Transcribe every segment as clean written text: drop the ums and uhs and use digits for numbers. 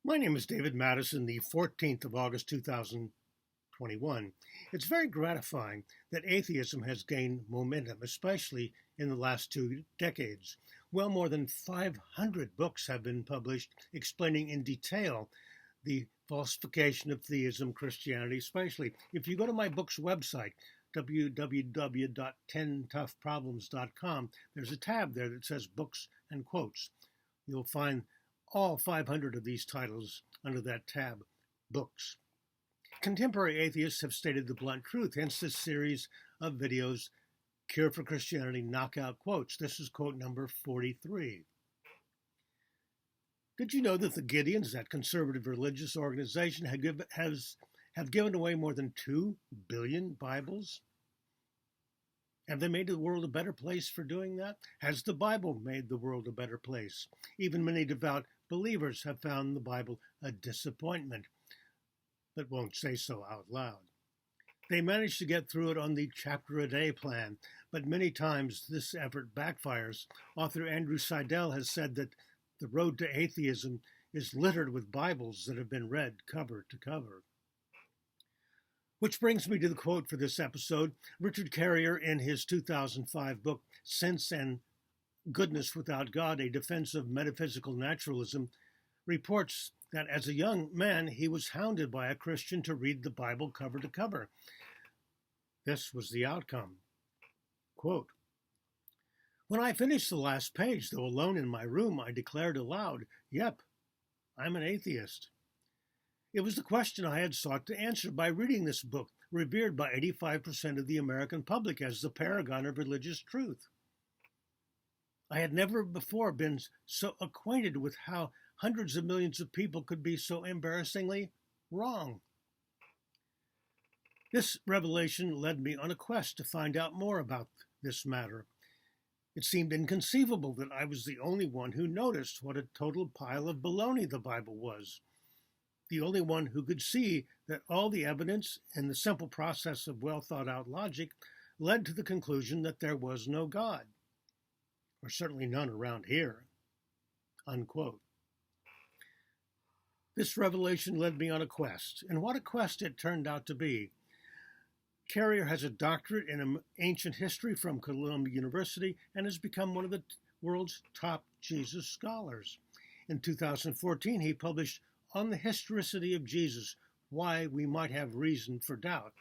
My name is David Madison, the 14th of August 2021. It's very gratifying that atheism has gained momentum, especially in the last 2 decades. Well, more than 500 books have been published explaining in detail the falsification of theism, Christianity especially. If you go to my book's website, www.10toughproblems.com, there's a tab there that says Books and Quotes. You'll find all 500 of these titles under that tab, Books. Contemporary atheists have stated the blunt truth, hence this series of videos, Cure for Christianity Knockout Quotes. This is quote number 43. Did you know that the Gideons, that conservative religious organization, have given away more than 2 billion Bibles? Have they made the world a better place for doing that? Has the Bible made the world a better place? Even many devout believers have found the Bible a disappointment, but won't say so out loud. They managed to get through it on the chapter-a-day plan, but many times this effort backfires. Author Andrew Seidel has said that the road to atheism is littered with Bibles that have been read cover to cover. Which brings me to the quote for this episode. Richard Carrier, in his 2005 book, Sense and Goodness Without God, A Defense of Metaphysical Naturalism, reports that as a young man, he was hounded by a Christian to read the Bible cover to cover. This was the outcome. Quote, "When I finished the last page, though alone in my room, I declared aloud, 'Yep, I'm an atheist.' It was the question I had sought to answer by reading this book, revered by 85% of the American public as the paragon of religious truth. I had never before been so acquainted with how hundreds of millions of people could be so embarrassingly wrong. This revelation led me on a quest to find out more about this matter. It seemed inconceivable that I was the only one who noticed what a total pile of baloney the Bible was, the only one who could see that all the evidence and the simple process of well-thought-out logic led to the conclusion that there was no God, or certainly none around here." Unquote. This revelation led me on a quest, and what a quest it turned out to be. Carrier has a doctorate in ancient history from Columbia University and has become one of the world's top Jesus scholars. In 2014, he published On the Historicity of Jesus, Why We Might Have Reason for Doubt.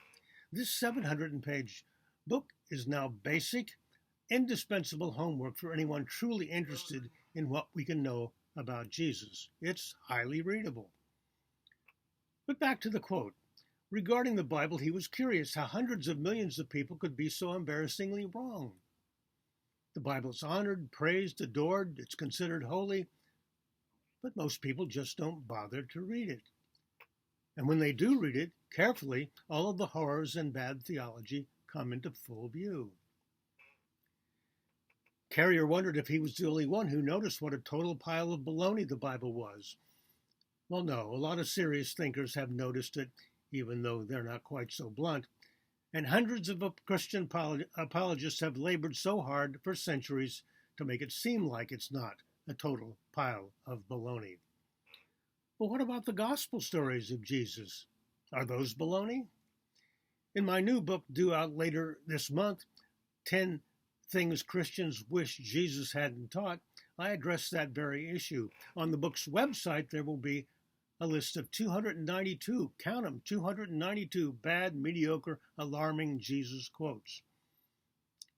This 700-page book is now basic, indispensable homework for anyone truly interested in what we can know about Jesus. It's highly readable. But back to the quote. Regarding the Bible, he was curious how hundreds of millions of people could be so embarrassingly wrong. The Bible is honored, praised, adored, it's considered holy, but most people just don't bother to read it. And when they do read it carefully, all of the horrors and bad theology come into full view. Carrier wondered if he was the only one who noticed what a total pile of baloney the Bible was. Well, no, a lot of serious thinkers have noticed it, even though they're not quite so blunt. And hundreds of Christian apologists have labored so hard for centuries to make it seem like it's not a total pile of baloney. But what about the gospel stories of Jesus? Are those baloney? In my new book, due out later this month, 10 Things Christians Wish Jesus Hadn't Taught, I address that very issue. On the book's website, there will be a list of 292, count them, 292 bad, mediocre, alarming Jesus quotes.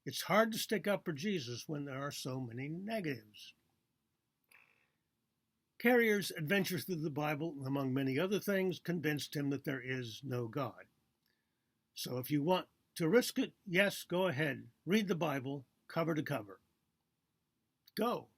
It's hard to stick up for Jesus when there are so many negatives. Carrier's adventure through the Bible, among many other things, convinced him that there is no God. So if you want to risk it, yes, go ahead. Read the Bible cover to cover. Go.